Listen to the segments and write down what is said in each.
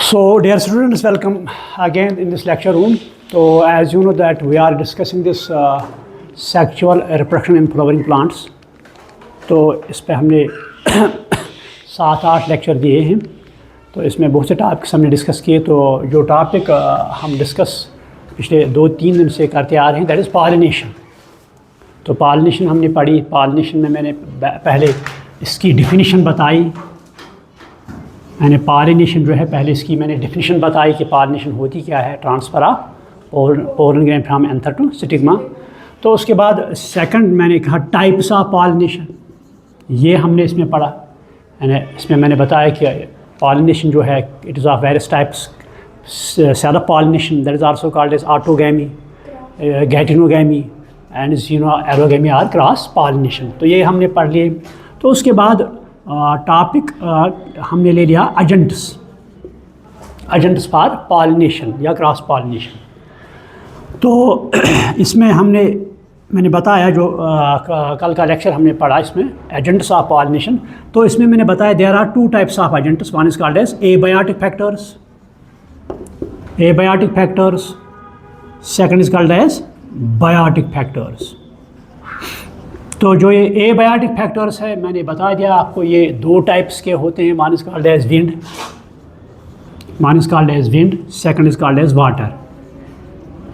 So, dear students, welcome again in this lecture room. So, as you know that we are discussing this sexual reproduction in flowering plants. तो इस पे हमने 7-8 lecture दिए हैं. तो इसमें बहुत से टॉपिक्स हमने डिस्कस किए. तो जो टॉपिक हम डिस्कस पिछले 2-3 दिन से करते आ रहे हैं, दैट इज़ पॉलिनेशन. तो पॉलिनेशन हमने पढ़ी. पॉलिनेशन में मैंने पहले इसकी डिफिनीशन बताई. मैंने पॉलिनेशन जो है पहले इसकी मैंने डिफिनीशन बताई कि पॉलिनेशन होती क्या है. Transfer of pollen grain from anther to stigma. तो उसके बाद सेकंड मैंने कहा टाइप्स ऑफ पॉलिनेशन, ये हमने इसमें पढ़ा. यानी इसमें मैंने बताया कि पॉलिनेशन जो है it is of various types. Self pollination that is also called as autogamy, geitonogamy and allogamy और क्रॉस पॉलिनेशन. तो ये हमने पढ़ लिए. तो उसके बाद टॉपिक हमने ले लिया एजेंट्स फॉर पॉलिनेशन या क्रॉस पॉलिनेशन. तो इसमें मैंने बताया जो कल का लेक्चर हमने पढ़ा इसमें एजेंट्स ऑफ पॉलिनेशन. तो इसमें मैंने बताया there are 2 types of agents. One is called as abiotic factors, second is called as biotic factors. तो जो ये एबायोटिक फैक्टर्स है मैंने बता दिया आपको, ये 2 टाइप्स के होते हैं. One is called as wind, second is called as water.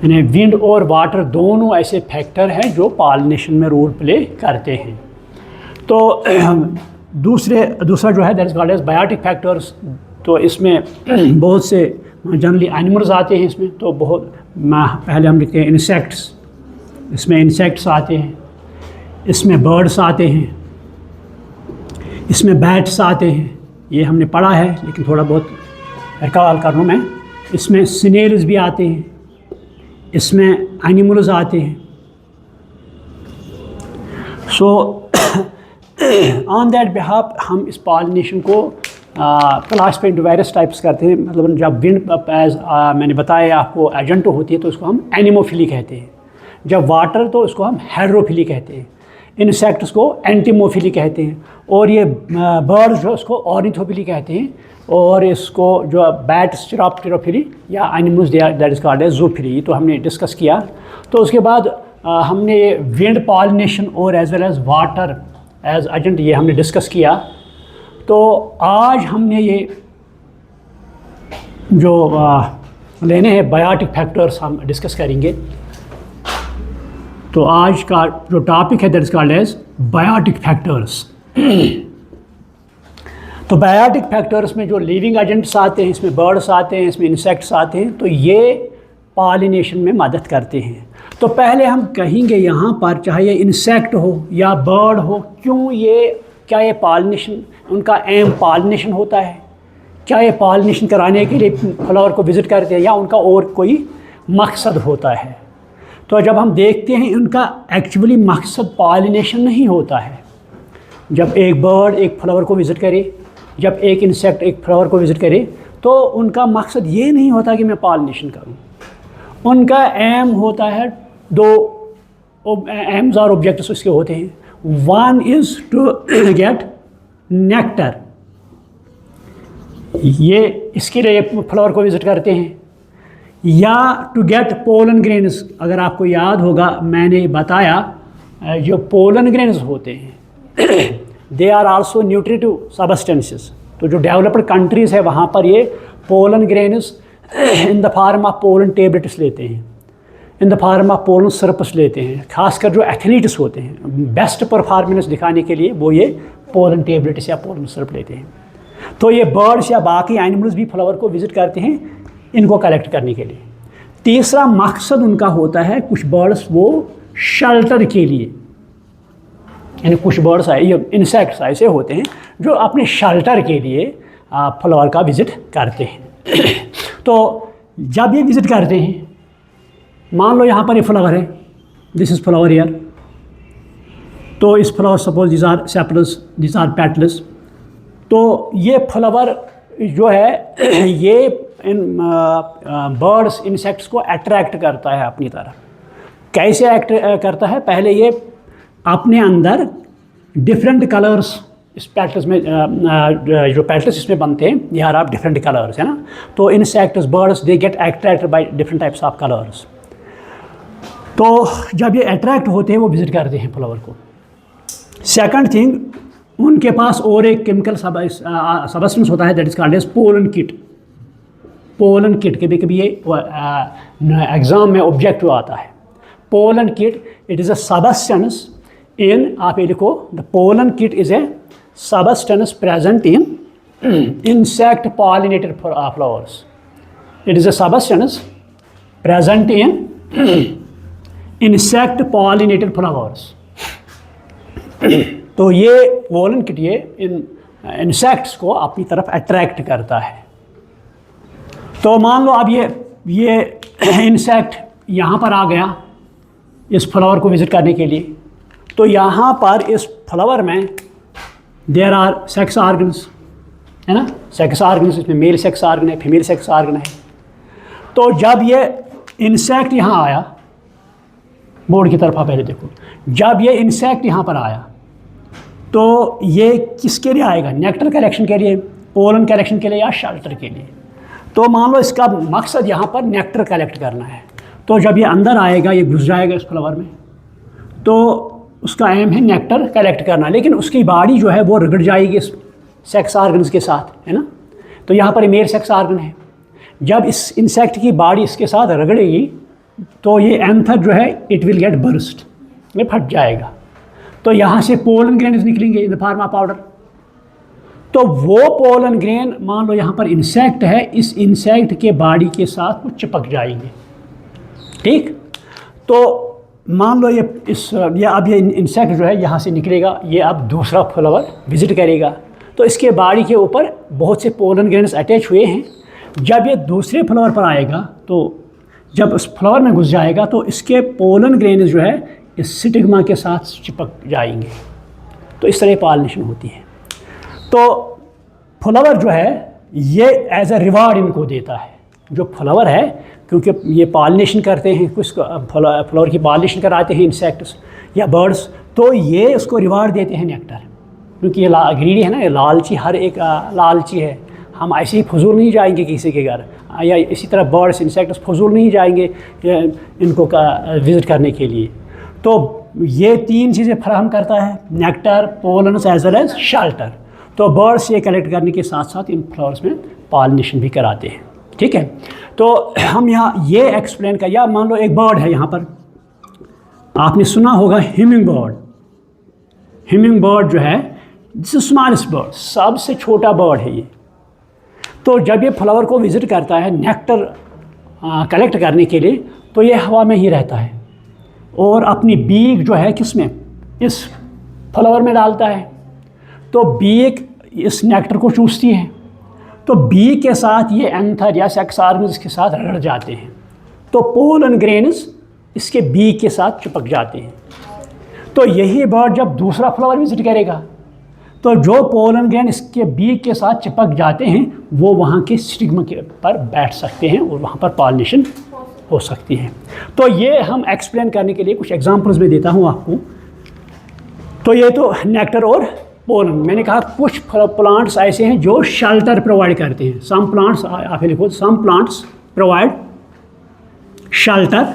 यानी विंड और वाटर दोनों ऐसे फैक्टर हैं जो पॉलिनेशन में रोल प्ले करते हैं. तो दूसरा जो है that is called as biotic factors. तो इसमें बहुत से जनरली एनिमल्स आते हैं इसमें. तो पहले हम लिखते हैं इंसेक्ट्स. इसमें इंसेक्ट्स आते हैं, इसमें बर्ड्स आते हैं, इसमें बैट्स आते हैं. ये हमने पढ़ा है लेकिन थोड़ा बहुत रिकॉल कर लूँ मैं. इसमें स्नेल्स भी आते हैं, इसमें एनिमल्स आते हैं. सो ऑन दैट बिहाफ हम इस पॉलिनेशन को क्लासिफाई इनटू वेरियस टाइप्स करते हैं. मतलब जब विंड एज मैंने बताया आपको एजेंट होती है तो उसको हम एनिमोफिली कहते हैं. जब वाटर तो उसको हम हेड्रोफिली कहते हैं. इंसेक्ट्स को एंटीमोफिली कहते हैं. और ये बर्ड्स जो उसको ऑर्निथोफिली कहते हैं. और इसको जो बैट्स चिरोफिली या animals that is called as zoophily. तो हमने डिस्कस किया. तो उसके बाद हमने विंड पॉलिनेशन और as well as water as agent ये हमने डिस्कस किया. तो आज हमने ये जो लेने हैं बायोटिक फैक्टर्स हम डिस्कस करेंगे. तो आज का जो टॉपिक है that is called as biotic factors. तो बायोटिक फैक्टर्स में जो लिविंग एजेंट्स आते हैं, इसमें बर्ड्स आते हैं, इसमें इंसेक्ट्स आते हैं. तो ये पॉलिनेशन में मदद करते हैं. तो पहले हम कहेंगे यहाँ पर चाहे ये इंसेक्ट हो या बर्ड हो, क्या ये पॉलिनेशन उनका एम पॉलिनेशन होता है? क्या ये पॉलिनेशन कराने के लिए फ्लावर को विज़िट करते हैं या उनका और कोई मकसद होता है? तो जब हम देखते हैं उनका एक्चुअली मकसद पॉलिनेशन नहीं होता है. जब एक बर्ड एक फ्लावर को विज़िट करे, जब एक इंसेक्ट एक फ्लावर को विज़िट करे, तो उनका मकसद ये नहीं होता कि मैं पॉलिनेशन करूं. उनका एम होता है 2 एम्स और ऑब्जेक्ट्स उसके होते हैं. One is to get nectar, ये इसके लिए फ्लावर को विज़िट करते हैं. या टू गेट पोलन ग्रेन्स. अगर आपको याद होगा मैंने बताया जो पोलन ग्रेन्स होते हैं they are also nutritive substances. तो जो डेवलप्ड कंट्रीज़ है वहाँ पर ये pollen grains in the form of pollen tablets लेते हैं, in the form of pollen syrups लेते हैं. खासकर जो एथलीट्स होते हैं बेस्ट परफॉर्मेंस दिखाने के लिए वो ये पोलन टेबलेट्स या पोलन सिरप लेते हैं. तो ये बर्ड्स या बाकी एनिमल्स भी फ्लावर को विज़िट करते हैं इनको कलेक्ट करने के लिए. तीसरा मकसद उनका होता है, कुछ बर्ड्स वो शेल्टर के लिए, यानी कुछ बर्ड्स इंसेक्ट्स ऐसे होते हैं जो अपने शेल्टर के लिए फ्लावर का विज़िट करते हैं. तो जब ये विज़िट करते हैं, मान लो यहाँ पर ये फ्लावर है, दिस इज़ फ्लावर ईयर. तो इस flower suppose this are sepals, this are petals. तो ये फ्लावर जो है ये इन बर्ड्स इंसेक्ट्स को अट्रैक्ट करता है अपनी तरफ. कैसे करता है? पहले ये अपने अंदर डिफरेंट कलर्स इस पेटल्स में जो पेटल्स इसमें बनते हैं ये आर ऑफ डिफरेंट कलर्स है ना। तो insects birds they get attracted by different types of colours. तो जब ये अट्रैक्ट होते हैं वो विजिट करते हैं फ्लावर को। सेकंड थिंग, उनके पास और एक केमिकल सबस्टेंस होता है that is called as pollen kit. Pollen kit कभी कभी ये एग्जाम में ऑब्जेक्टिव आता है। Pollen kit it is a substance in, आप ये लिखो, the pollen kit is a substance present in insect pollinated flowers. It is a substance present in insect pollinated flowers. तो ये पोलन किट ये इन insects को अपनी तरफ अट्रैक्ट करता है। तो मान लो अब ये इंसेक्ट यहाँ पर आ गया इस फ्लावर को विजिट करने के लिए। तो यहाँ पर इस फ्लावर में देयर आर सेक्स ऑर्गन्स है ना, सेक्स ऑर्गन्स, इसमें मेल सेक्स ऑर्गन है, फीमेल सेक्स ऑर्गन है। तो जब ये इंसेक्ट यहाँ आया, बोर्ड की तरफ आप पहले देखो, जब ये इंसेक्ट यहाँ पर आया तो ये किसके लिए आएगा? नेक्टर कलेक्शन के लिए, पोलन कलेक्शन के लिए या शेल्टर के लिए। तो मान लो इसका मकसद यहाँ पर नेक्टर कलेक्ट करना है। तो जब ये अंदर आएगा, ये घुस जाएगा इस फ्लावर में, तो उसका एम है नेक्टर कलेक्ट करना, लेकिन उसकी बॉडी जो है वो रगड़ जाएगी इस सेक्स ऑर्गन्स के साथ, है ना। तो यहाँ पर मेल सेक्स ऑर्गन है। जब इस इंसेक्ट की बॉडी इसके साथ रगड़ेगी तो ये एंथर जो है इट विल गेट बर्स्ट, ये फट जाएगा। तो यहाँ से पोलन ग्रेन्स निकलेंगे इन द फॉर्म ऑफ पाउडर। तो वो पोलन ग्रेन मान लो यहाँ पर इंसेक्ट है, इस इंसेक्ट के बॉडी के साथ वो चिपक जाएंगे, ठीक। तो मान लो ये अब ये इंसेक्ट जो है यहाँ से निकलेगा, ये अब दूसरा फ्लावर विजिट करेगा। तो इसके बॉडी के ऊपर बहुत से पोलन ग्रेन्स अटैच हुए हैं। जब ये दूसरे फ्लावर पर आएगा, तो जब उस फ्लावर में घुस जाएगा तो इसके पोलन ग्रेन्स जो है इस स्टिग्मा के साथ चिपक जाएंगे। तो इस तरह पॉलिनेशन होती है। तो फ्लावर जो है ये एज अ रिवार्ड इनको देता है। जो फ्लावर है, क्योंकि ये पॉलिनेशन करते हैं, कुछ फ्लावर की पॉलिनेशन कराते हैं इंसेक्ट्स या बर्ड्स, तो ये उसको रिवार्ड देते हैं नेक्टर, क्योंकि ये ग्रीडी है ना, ये लालची, हर एक लालची है। हम ऐसे ही फजूल नहीं जाएंगे किसी के घर, या इसी तरह बर्ड्स इंसेक्ट्स फजूल नहीं जाएंगे इनको विज़िट करने के लिए। तो ये तीन चीज़ें फराहम करता है, nectar, pollens as well as shelter. तो बर्ड्स ये कलेक्ट करने के साथ साथ इन फ्लावर्स में पॉलिनेशन भी कराते हैं, ठीक है। तो हम यहाँ ये एक्सप्लेन कर, या मान लो एक बर्ड है यहाँ पर, आपने सुना होगा हिमिंग बर्ड। हिमिंग बर्ड जो है दिस स्मॉलेस्ट बर्ड, सबसे छोटा बर्ड है ये। तो जब ये फ्लावर को विज़िट करता है नेक्टर कलेक्ट करने के लिए, तो ये हवा में ही रहता है और अपनी बीक जो है किस में, इस फ्लावर में डालता है। तो बीक इस नेक्टर को चूसती है, तो बीक के साथ ये एंथर या सेक्स ऑर्गन्स के साथ रगड़ जाते हैं। तो पोलन ग्रेन्स इसके बीक के साथ चिपक जाते हैं। तो यही बर्ड जब दूसरा फ्लावर विजिट करेगा, तो जो पोलन ग्रेन इसके बीक के साथ चिपक जाते हैं वो वहाँ के स्टिग्मा के पर बैठ सकते हैं और वहाँ पर पॉलिनेशन हो सकती है। तो ये हम एक्सप्लेन करने के लिए कुछ एग्जांपल्स में देता हूँ आपको। तो ये तो नेक्टर और पोलन, मैंने कहा कुछ प्लांट्स ऐसे हैं जो शेल्टर प्रोवाइड करते हैं। सम प्लांट्स, आप लिखो, some plants provide shelter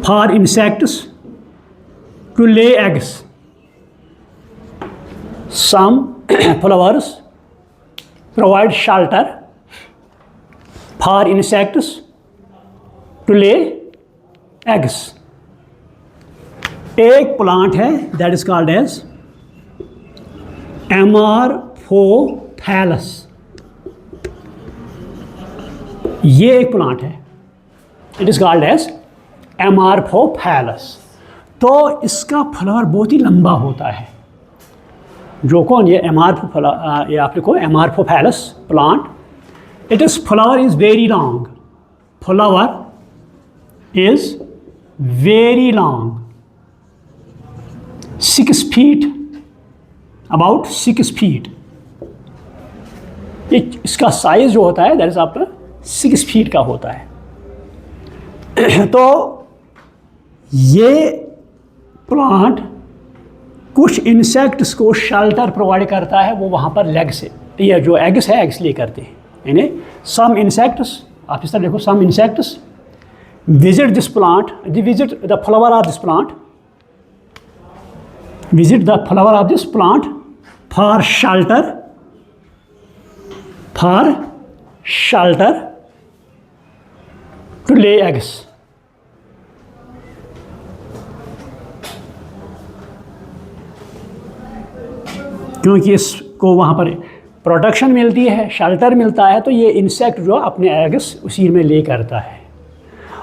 for insects to lay eggs. Some flowers provide shelter for insects to lay eggs. एक प्लांट है दैट इज कॉल्ड एज एमारफोफैलस। ये एक प्लांट है, इट इज कॉल्ड एज एमारफोफैलस। तो इसका फ्लावर बहुत ही लंबा होता है। जो कौन, ये ये आप लिखो amorphophallus plant. It is flower is very long, flower is very long, 6 feet, about 6 feet. इसका साइज जो होता है दैट इज आपका 6 फीट का होता है। तो ये प्लांट कुछ इंसेक्ट्स को शेल्टर प्रोवाइड करता है, वो वहाँ पर लेग से, ये जो एग्स है एग्स ले करते हैं, यानी सम इंसेक्ट्स, आप इस तरह देखो, some insects visit this plant, visit the flower of this plant, visit the flower of this plant for shelter, for shelter to lay eggs. क्योंकि इसको वहाँ पर प्रोटेक्शन मिलती है, शेल्टर मिलता है, तो ये इंसेक्ट जो अपने एग्स उसी में ले करता है।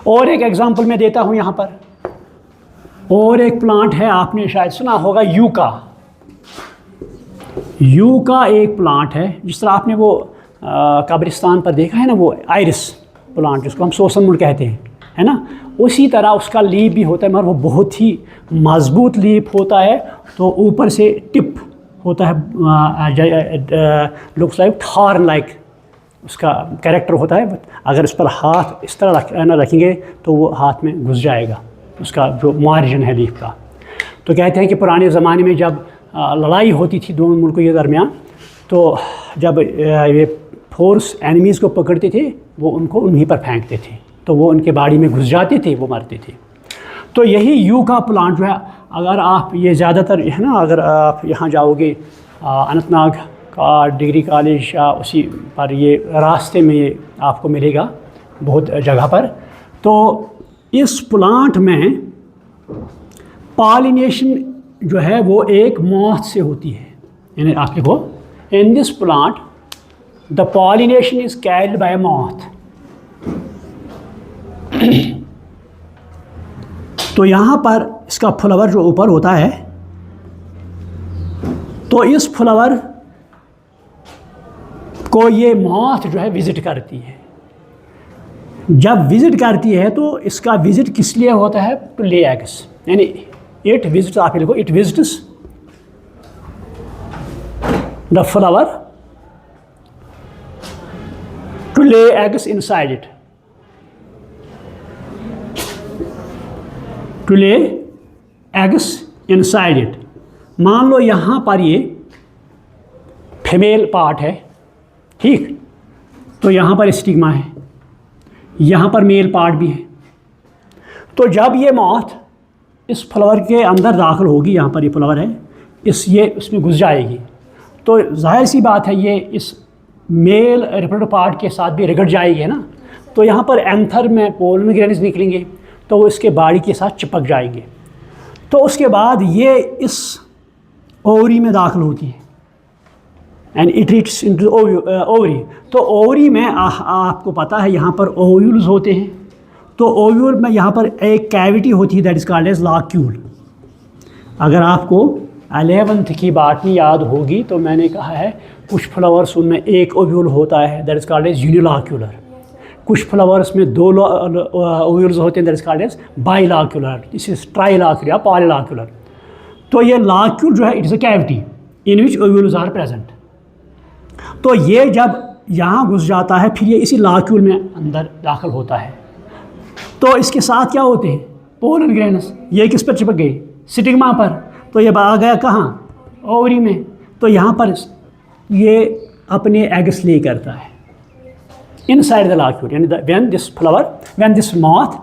और एक एग्जांपल मैं देता हूँ यहाँ पर, और एक प्लांट है, आपने शायद सुना होगा, यूका। यूका एक प्लांट है, जिस तरह आपने वो कब्रिस्तान पर देखा है ना, वो आयरिस प्लांट जिसको हम सोसनमुल कहते हैं, है ना, उसी तरह उसका लीफ भी होता है, मगर वो बहुत ही मजबूत लीफ होता है। तो ऊपर से टिप होता है, लुक्स लाइक थॉर्न लाइक उसका कैरेक्टर होता है। अगर इस पर हाथ इस तरह रखेंगे तो वो हाथ में घुस जाएगा, उसका जो मार्जिन है लीफ का। तो कहते हैं कि पुराने ज़माने में जब लड़ाई होती थी दोनों मुल्कों के दरमियान, तो जब ये फोर्स एनिमीज़ को पकड़ते थे, वो उनको उन्हीं पर फेंकते थे, तो वो उनके बाड़ी में घुस जाते थे, वो मरते थे। तो यही यूका प्लांट जो है, अगर आप ये ज़्यादातर है ना, अगर आप यहाँ जाओगे अनंतनाग का डिग्री कॉलेज या उसी पर, ये रास्ते में ये आपको मिलेगा बहुत जगह पर। तो इस प्लांट में पॉलिनेशन जो है वो एक मॉथ से होती है, यानी आप देखो, in this plant the pollination is carried by moth. तो यहाँ पर इसका फ्लावर जो ऊपर होता है, तो इस फ्लावर को ये मॉथ जो है विज़िट करती है। जब विज़िट करती है तो इसका विज़िट किस लिए होता है? टू ले एग्स, यानी इट विजिट्स, आप लिखो, it visits the flower to lay eggs inside it, to lay eggs inside it. मान लो यहाँ पर ये फीमेल पार्ट है, ठीक, तो यहाँ पर स्टिग्मा है, यहाँ पर मेल पार्ट भी है। तो जब ये मॉथ इस फ्लावर के अंदर दाखिल होगी, यहाँ पर ये फ्लावर है, ये उसमें घुस जाएगी, तो जाहिर सी बात है ये इस मेल रिप्रोडक्टिव पार्ट के साथ भी रगड़ जाएगी, है ना। तो यहाँ पर एंथर में पोलन ग्रेन्स निकलेंगे, तो वो इसके बाड़ी के साथ चिपक जाएंगे। तो उसके बाद ये इस ओवरी में दाखिल होती है, and it reach into ovary. तो ओवरी में आपको पता है यहाँ पर ओव्यूल्स होते हैं, तो ओव्यूल में यहाँ पर एक कैविटी होती है, दैट इज़ कॉल्ड एज लाक्यूल। अगर आपको 11th की बाटनी याद होगी तो मैंने कहा है कुछ फ्लावर्स उनमें एक ओव्यूल होता है, that is called as unilocular. कुछ फ्लावर्स में 2 ओव्यूल्स होते हैं, that is called as bilocular, this is trilocular या पॉलीलाक्यूलर। तो ये लाक्यूल जो है, it is a cavity in which ovules are present. तो ये जब यहाँ घुस जाता है, फिर ये इसी लाक्यूल में अंदर दाखिल होता है। तो इसके साथ क्या होते हैं? Pollen grains. ये किस पर चिपक गई? स्टिग्मा पर। तो ये आ गया कहाँ? ओवरी में। तो यहाँ पर ये अपने एग्स ले करता है इनसाइड द लाक्यूल, यानी when this flower, when this moth,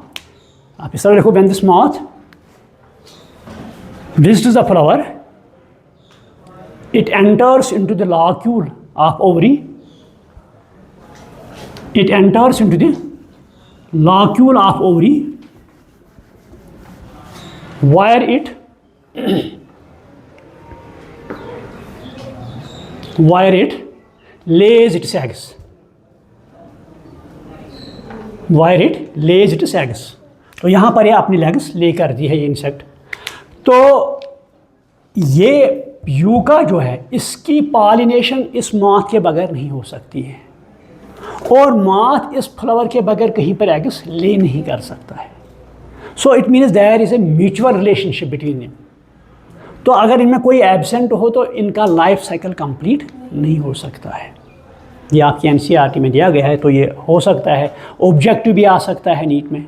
आप इस तरह देखो, when this moth visits the flower, it enters into the locule of ovary, it enters into the locule of ovary, where it lays its eggs, where it lays its eggs। तो यहाँ पर ये अपनी legs ले करती है ये insect. तो ये यूका जो है, इसकी पॉलिनेशन इस मॉथ के बगैर नहीं हो सकती है, और मॉथ इस फ्लावर के बगैर कहीं पर एग्स ले नहीं कर सकता है। So it means there is a mutual relationship between them. तो अगर इनमें कोई एब्सेंट हो तो इनका लाइफ साइकिल कंप्लीट नहीं हो सकता है। ये आपकी एनसीईआरटी में दिया गया है, तो ये हो सकता है, ऑब्जेक्टिव भी आ सकता है नीट में।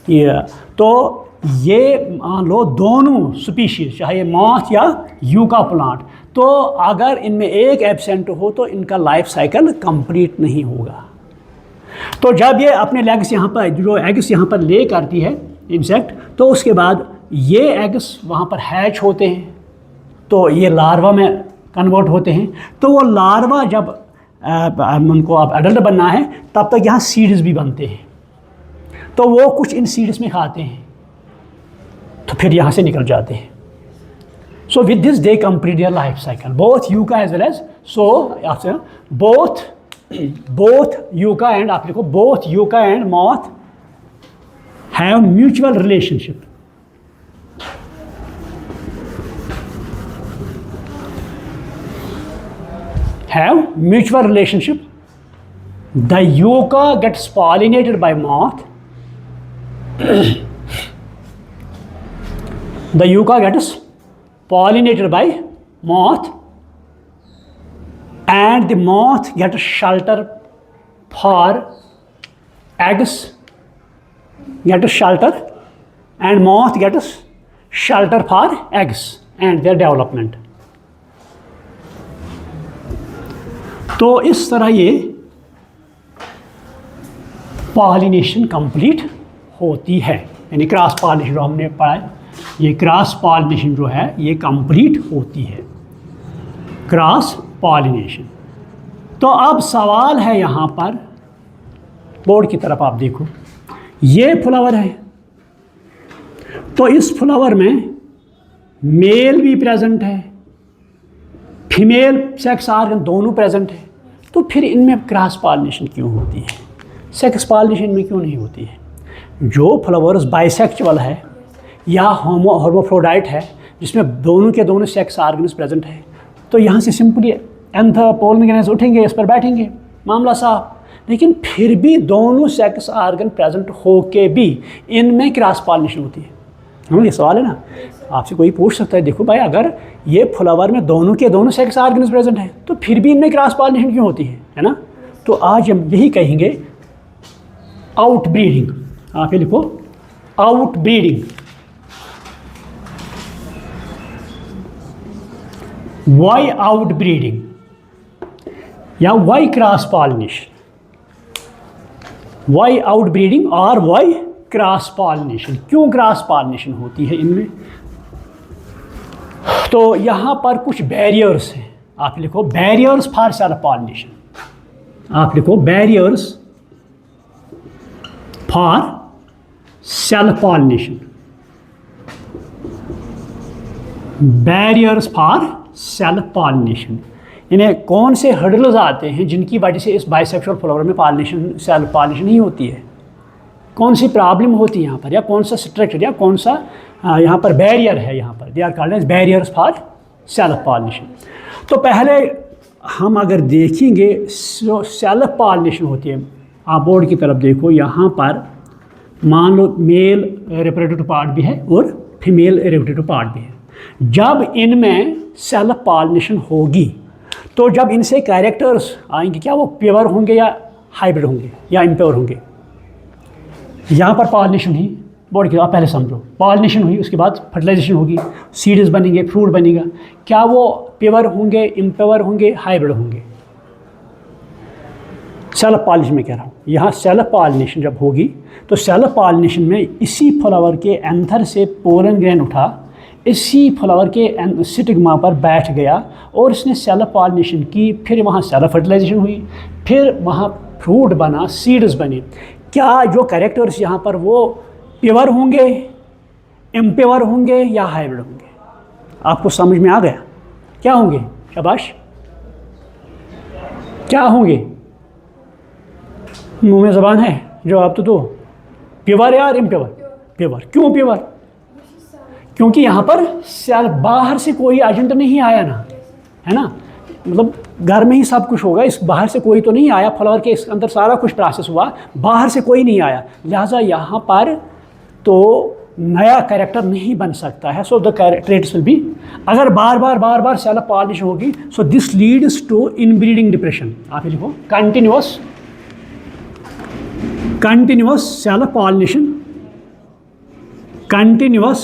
ये तो ये मान लो दोनों स्पीशीज, चाहे ये मॉथ या यूका प्लांट, तो अगर इनमें एक एब्सेंट हो तो इनका लाइफ साइकिल कंप्लीट नहीं होगा। तो जब ये अपने लेग्स यहाँ पर, जो एग्स यहाँ पर ले करती है इंसेक्ट, तो उसके बाद ये एग्स वहाँ पर हैच होते हैं, तो ये लार्वा में कन्वर्ट होते हैं। तो वो लार्वा जब उनको अब एडल्ट बनना है, तब तक यहाँ सीड्स भी बनते हैं, तो वो कुछ इन सीड्स में खाते हैं, तो फिर यहाँ से निकल जाते हैं। So with this they complete their life cycle, both yucca as well as, so आपसे बोथ यूका एंड, आप लिखो both yucca and moth have mutual relationship. Have mutual relationship. The yucca gets pollinated by moth. The yucca gets pollinated by moth, and the moth gets shelter for eggs. Gets shelter, and moth gets shelter for eggs and their development. तो इस तरह ये pollination complete होती है, यानी cross pollination जो हमने पढ़ा है, ये क्रॉस पॉलिनेशन जो है ये कंप्लीट होती है, क्रॉस पॉलिनेशन। तो अब सवाल है यहाँ पर, बोर्ड की तरफ आप देखो, ये फ्लावर है, तो इस फ्लावर में मेल भी प्रेजेंट है, फीमेल सेक्स आर्गन दोनों प्रेजेंट है, तो फिर इनमें क्रॉस पॉलिनेशन क्यों होती है, सेक्स पॉलिनेशन में क्यों नहीं होती है? जो फ्लावर्स बाइसेक्चुअल है या होमोफ्रोडाइट है, जिसमें दोनों के दोनों सेक्स आर्गन्स प्रेजेंट है, तो यहाँ से सिंपली एंथर पोलन ग्रेन्स उठेंगे, इस पर बैठेंगे, मामला साफ। लेकिन फिर भी दोनों सेक्स आर्गन प्रेजेंट हो के भी इनमें क्रॉस पॉलिनेशन होती है। ये सवाल है ना, आपसे कोई पूछ सकता है, देखो भाई अगर ये फ्लावर में दोनों के दोनों सेक्स आर्गन्स प्रेजेंट हैं, तो फिर भी इनमें क्रॉस पॉलिनेशन क्यों होती है ना? तो आज हम यही कहेंगे, आउट ब्रीडिंग। आप ये लिखो, out breeding. Why out breeding या why cross pollination, why out breeding और वाई क्रॉस पॉलिनेशन, क्यों क्रॉस पॉलिनेशन होती है इनमें? तो यहाँ पर कुछ बैरियर्स हैं, आप लिखो बैरियर्स फॉर सेल्फ पॉलिनेशन। आप लिखो barriers for self pollination, barriers for self pollination. इन्हें कौन से हर्डल्स आते हैं जिनकी वजह से इस बाइसेक्सुअल फ्लावर में पॉलिनेशन, सेल्फ पॉलिनेशन नहीं होती है? कौन सी प्रॉब्लम होती है यहाँ पर, या कौन सा स्ट्रक्चर या कौन सा यहाँ पर बैरियर है? यहाँ पर they are called as barriers for self pollination. तो पहले हम अगर देखेंगे सेल्फ पॉलिनेशन होती है, आप बोर्ड की तरफ देखो, यहाँ पर मान लो मेल रिप्रोडक्टिव पार्ट भी है और फीमेल रिप्रोडक्टिव पार्ट भी है। जब इनमें सेल्फ पॉलिनेशन होगी, तो जब इनसे कैरेक्टर्स आएंगे, क्या वो प्योर होंगे या हाइब्रिड होंगे या इम्प्योर होंगे? यहाँ पर पॉलिनेशन हुई, बोर्ड की आप पहले समझो, पॉलिनेशन हुई, उसके बाद फर्टिलाइजेशन होगी, सीड्स बनेंगे, फ्रूट बनेगा, क्या वो प्योर होंगे, इम्प्योर होंगे, हाइब्रिड होंगे? सेल्फ पॉलिनेशन में कह रहा हूँ, यहाँ सेल्फ पॉलिनेशन जब होगी, तो सेल्फ पॉलिनेशन में इसी फ्लावर के एंथर से पोलन ग्रेन उठा, इसी फ्लावर के स्टिग्मा पर बैठ गया और इसने सेल्फ पॉलिनेशन की, फिर वहाँ सेल्फ फर्टिलाइजेशन हुई, फिर वहाँ फ्रूट बना, सीड्स बने। क्या जो कैरेक्टर्स यहाँ पर वो प्योर होंगे, इम्प्योर होंगे या हाइब्रिड होंगे? आपको समझ में आ गया? क्या होंगे? शाबाश, क्या होंगे? मुंह में ज़बान है, जवाब तो दो। प्योर या इम्प्योर? प्योर। क्यों प्योर? क्योंकि यहाँ पर सेल बाहर से कोई एजेंट नहीं आया ना, है ना, मतलब घर में ही सब कुछ होगा, इस बाहर से कोई तो नहीं आया, फ्लावर के इस अंदर सारा कुछ प्रोसेस हुआ, बाहर से कोई नहीं आया, लिहाजा यहाँ पर तो नया कैरेक्टर नहीं बन सकता है। So the traits will be, अगर बार बार सेल्फ पॉलिनेशन होगी, so this leads to inbreeding depression. आप ये लिखो, continuous self pollination continuous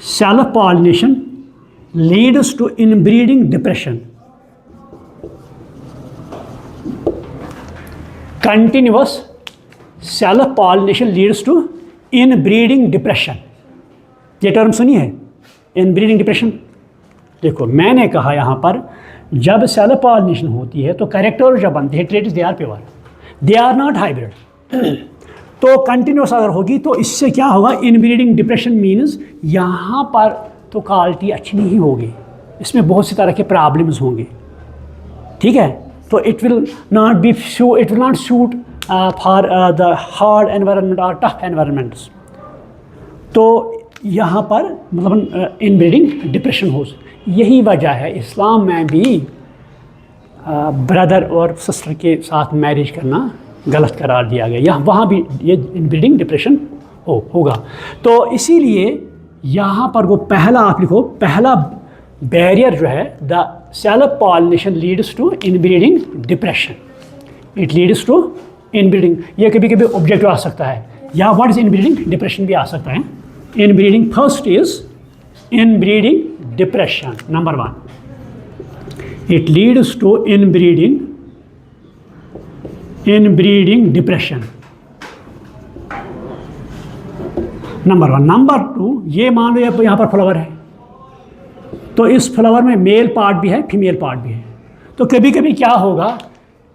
self pollination leads to inbreeding depression. Continuous self pollination leads to inbreeding depression. ये टर्म सुनी है, इनब्रीडिंग डिप्रेशन। देखो मैंने कहा यहाँ पर जब सेल्फ पॉलिनेशन होती है तो कैरेक्टर जब बनते हैं, traits they are pure, they are not hybrid. तो कंटिन्यूस अगर होगी तो इससे क्या होगा, इनब्रीडिंग डिप्रेशन मीन्स यहाँ पर तो क्वालिटी अच्छी नहीं होगी, इसमें बहुत सी तरह के प्रॉब्लम्स होंगे। ठीक है, तो it will not suit for the hard environment और टफ एनवायरनमेंट्स। तो यहाँ पर मतलब इनब्रीडिंग डिप्रेशन हो। यही वजह है इस्लाम में भी ब्रदर और सिस्टर के साथ मैरिज करना गलत करार दिया गया, यहाँ वहाँ भी ये इनब्रीडिंग डिप्रेशन होगा। तो इसीलिए यहाँ पर वो पहला आप लिखो, पहला बैरियर जो है, the self pollination leads to inbreeding depression. It leads to inbreeding, ये कभी कभी ऑब्जेक्टिव आ सकता है, या व्हाट इज इनब्रीडिंग डिप्रेशन भी आ सकता है। Inbreeding, first is inbreeding depression, number 1, it leads to inbreeding depression, number 1। Number 2, ये मान लो यहाँ पर फ्लावर है, तो इस फ्लावर में मेल पार्ट भी है, फीमेल पार्ट भी है। तो कभी कभी क्या होगा,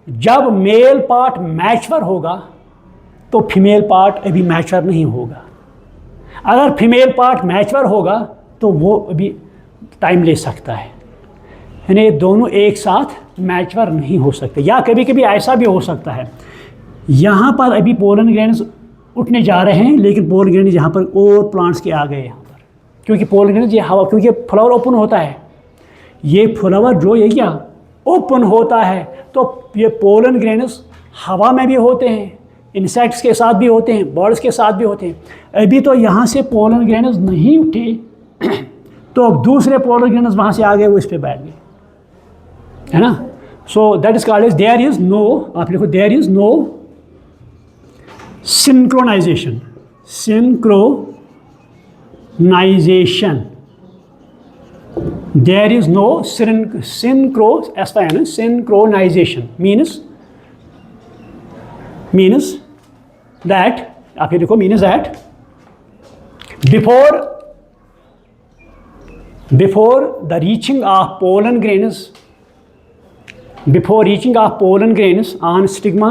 जब मेल पार्ट मैच्योर होगा तो फीमेल पार्ट अभी मैच्योर नहीं होगा। अगर फीमेल पार्ट मैच्योर होगा तो वो अभी टाइम ले सकता है, यानी दोनों एक साथ मैच्योर नहीं हो सकते। या कभी कभी ऐसा भी हो सकता है, यहाँ पर अभी पोलन ग्रेन्स उठने जा रहे हैं, लेकिन पोलन ग्रेन्स यहाँ पर और प्लांट्स के आ गए यहाँ पर, क्योंकि पोलन ग्रेन्स ये हवा, क्योंकि फ्लावर ओपन होता है, ये फ्लावर जो ये क्या ओपन होता है, तो ये पोलन ग्रेन्स हवा में भी होते हैं, इंसेक्ट्स के साथ भी होते हैं, बर्ड्स के साथ भी होते हैं। अभी तो यहाँ से पोलन ग्रेन्स नहीं उठे तो अब दूसरे पोलन ग्रेन्स वहाँ से आ गए, वो इस पर बैठ गए, है ना। So that is called as, there is no, आप लिखो there is no synchronization, there is no synchronization means that, आप ये देखो, means that before the reaching of pollen grains on stigma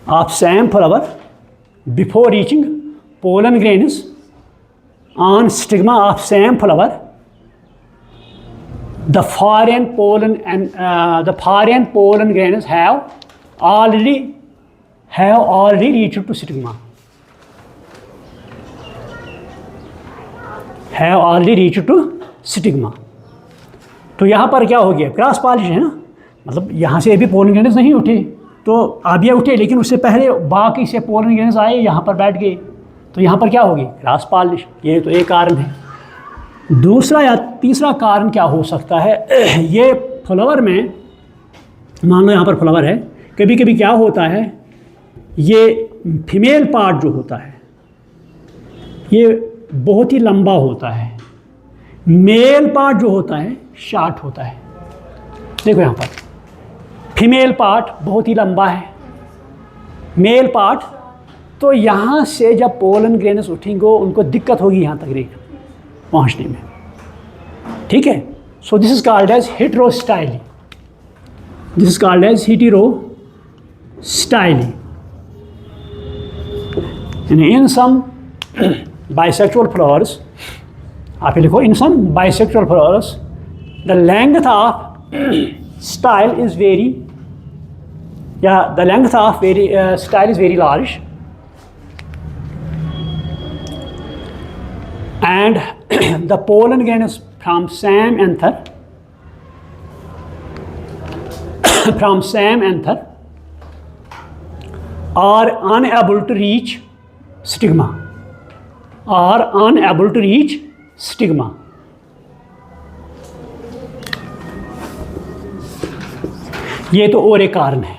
of same flower, before reaching pollen grains on stigma of same flower, the foreign pollen grains have already reached to stigma. Have already reached to stigma. तो यहाँ पर क्या हो गया, cross pollination है ना, मतलब यहाँ से अभी पोलन ग्रेन्स नहीं उठे, तो अब ये उठे, लेकिन उससे पहले बाकी से पोलन ग्रेन्स आए, यहाँ पर बैठ गए, तो यहाँ पर क्या होगी, क्रॉस पॉलिनेशन। ये तो एक कारण है। दूसरा या तीसरा कारण क्या हो सकता है, ये फ्लावर में, मान लो यहाँ पर फ्लावर है, कभी कभी क्या होता है, ये फीमेल पार्ट जो होता है ये बहुत ही लंबा होता है, मेल पार्ट जो होता है शॉर्ट होता है। देखो यहाँ पर फीमेल पार्ट बहुत ही लंबा है, मेल पार्ट, तो यहाँ से जब पोलन ग्रेन्स उठेंगे उनको दिक्कत होगी यहाँ तक पहुँचने में। ठीक है, so this is called as heterostyly, this is called as heterostyly. In some bisexual flowers, आप ये लिखो, in some bisexual flowers the length of style is very, या the length of style is very large, and the pollen grains from same anther are unable to reach stigma, ये तो और एक कारण है,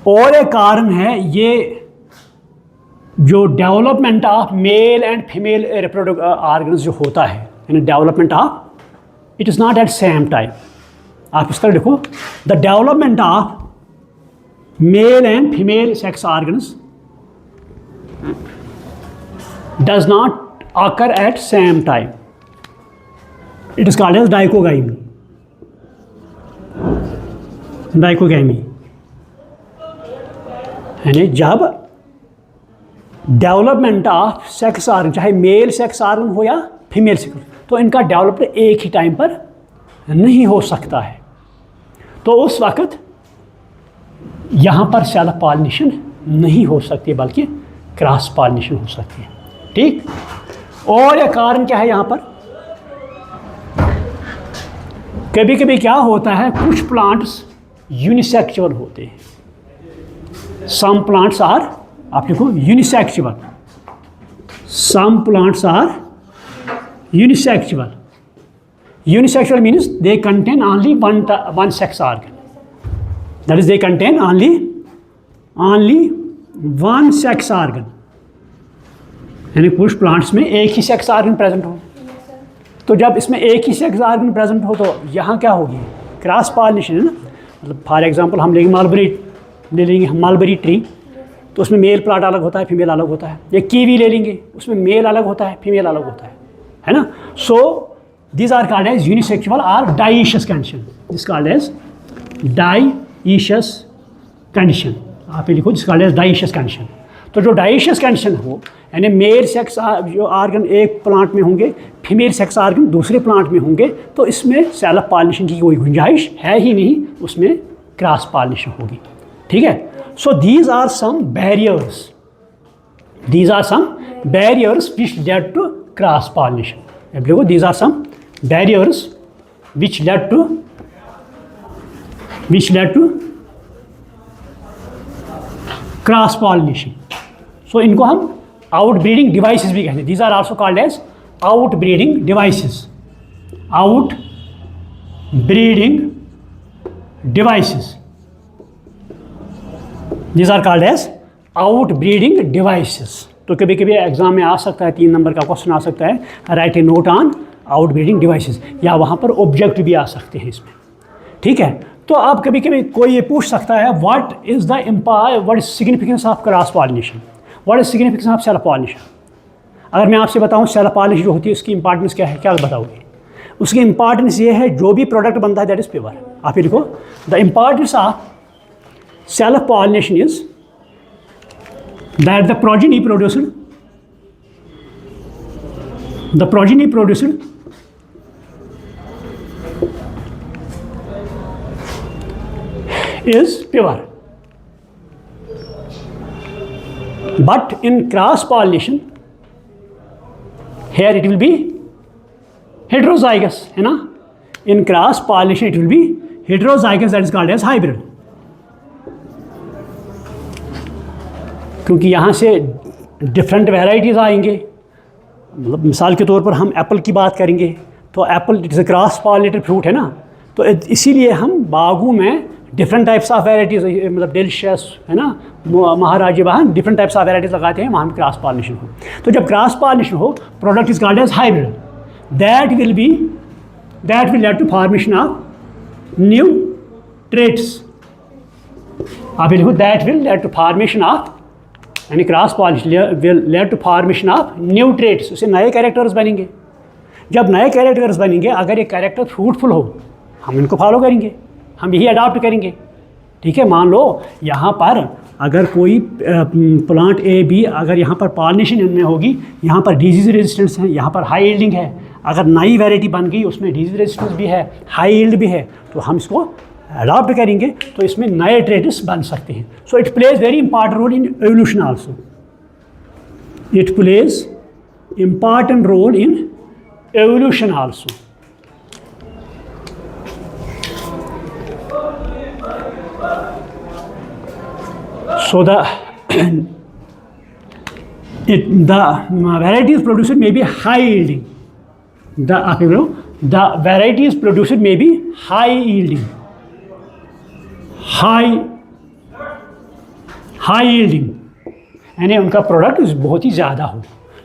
और एक कारण है, ये जो development of male and female reproductive organs जो होता है, यानी development of, it is not at same time. आप इस तरह देखो, the development of male and female sex organs does not occur at same time. It is called as dichogamy. Dichogamy यानी जब डेवलपमेंट ऑफ सेक्स ऑर्गन, चाहे male sex organ हो या female sex, तो इनका डेवलपमेंट एक ही टाइम पर नहीं हो सकता है, तो उस वक्त यहाँ पर सेल्फ पॉलिनेशन नहीं हो सकती, बल्कि क्रॉस पॉलिनेशन हो सकती है। ठीक, और यह कारण क्या है यहाँ पर, कभी कभी क्या होता है, कुछ प्लांट्स यूनिसेक्सुअल होते हैं। सम प्लांट्स आर, आप देखो, unisexual, some plants are unisexual. Unisexual means they contain only one sex organ, that is they contain only one sex organ, यानी कुछ प्लांट्स में एक ही सेक्स ऑर्गन प्रेजेंट हो। तो जब इसमें एक ही सेक्स ऑर्गन प्रेजेंट हो तो यहाँ क्या होगी, क्रॉस पॉलिनेशन है ना। मतलब फॉर एग्जांपल हम लेंगे मलबरी ट्री, तो उसमें मेल प्लांट अलग होता है, फीमेल अलग होता है। या कीवी ले लेंगे, उसमें मेल अलग होता है, फीमेल अलग होता है ना। So these are called as unisexual और dioecious condition, this called as dioecious condition. आप ये लिखो, this called as dioecious condition. तो जो डाइशियस कंडीशन हो, यानी मेल सेक्स जो ऑर्गन एक प्लांट में होंगे, फीमेल सेक्स ऑर्गन दूसरे प्लांट में होंगे, तो इसमें सेल्फ पॉलिनेशन की कोई गुंजाइश है ही नहीं, उसमें क्रॉस पॉलिनेशन होगी। ठीक है, so these are some barriers, these are some barriers which led to cross pollination. These are some barriers which led to cross pollination. So इनको हम outbreeding devices भी कहते हैं. These are also called as outbreeding devices. Outbreeding devices. These are called as outbreeding devices. तो कभी कभी exam में आ सकता है, 3 नंबर का क्वेश्चन आ सकता है, right A note on outbreeding devices, या वहाँ पर ऑब्जेक्ट भी आ सकते हैं इसमें. ठीक है, तो आप कभी कभी कोई ये पूछ सकता है, what is significance of cross pollination, what is significance of self pollination. अगर मैं आपसे बताऊँ सेल्फ पॉलिनेशन जो होती है उसकी इंपॉर्टेंस क्या है, क्या बताओगे? उसकी इंपॉर्टेंस ये है, जो भी प्रोडक्ट बनता है दैट इज़ प्योर. आप ये लिखो, the importance of self pollination is that the progeny produced is pure, but in cross pollination here it will be heterozygous, है ना. In cross pollination it will be heterozygous, that is called as hybrid. क्योंकि यहाँ से different varieties आएंगे. मतलब मिसाल के तौर पर हम एप्पल की बात करेंगे, तो Apple it is a cross pollinated fruit है ना, तो इसीलिए हम बागों में डिफरेंट टाइप्स ऑफ वैराइटीज़, मतलब डिलीशियस है ना, महाराजी वहाँ डिफरेंट टाइप्स ऑफ वैराइटीज़ लगाते हैं, वहाँ क्रॉस पॉलिनेशन हो. तो जब क्रॉस पॉलिनेशन हो, product is called as hybrid. That will lead to formation of new traits. आप लिखो, that will lead to formation of, यानी cross pollination will lead to formation of new traits. उससे नए characters बनेंगे. जब नए characters बनेंगे, अगर ये कैरेक्टर फ्रूटफुल हो, हम इनको फॉलो करेंगे, हम यही अडॉप्ट करेंगे. ठीक है, मान लो यहाँ पर अगर कोई प्लांट ए बी, अगर यहाँ पर पॉलिनेशन इनमें होगी, यहाँ पर डिजीज़ रेजिस्टेंस है, यहाँ पर हाई यील्डिंग है, अगर नई वैरायटी बन गई उसमें डिजीज़ रेजिस्टेंस भी है, हाई यील्ड भी है, तो हम इसको अडॉप्ट करेंगे, तो इसमें नए ट्रेट्स बन सकते हैं. So it plays very important role in evolution also. It plays important role in evolution also. So the varieties produced may be high yielding. The varieties produced may be high yielding. High yielding. यानी उनका product बहुत ही ज़्यादा हो।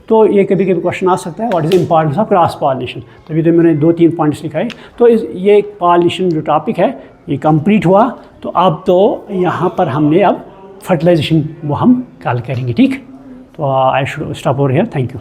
तो ये कभी कभी question आ सकता है, what is the importance of cross pollination. तभी तो मैंने 2-3 पॉइंट्स लिखाए। तो ये पॉलिनेशन जो टॉपिक है ये कंप्लीट हुआ। तो अब तो यहाँ पर हमने अब फर्टिलाइजेशन वो हम कल करेंगे, ठीक। तो I should stop over here, thank you.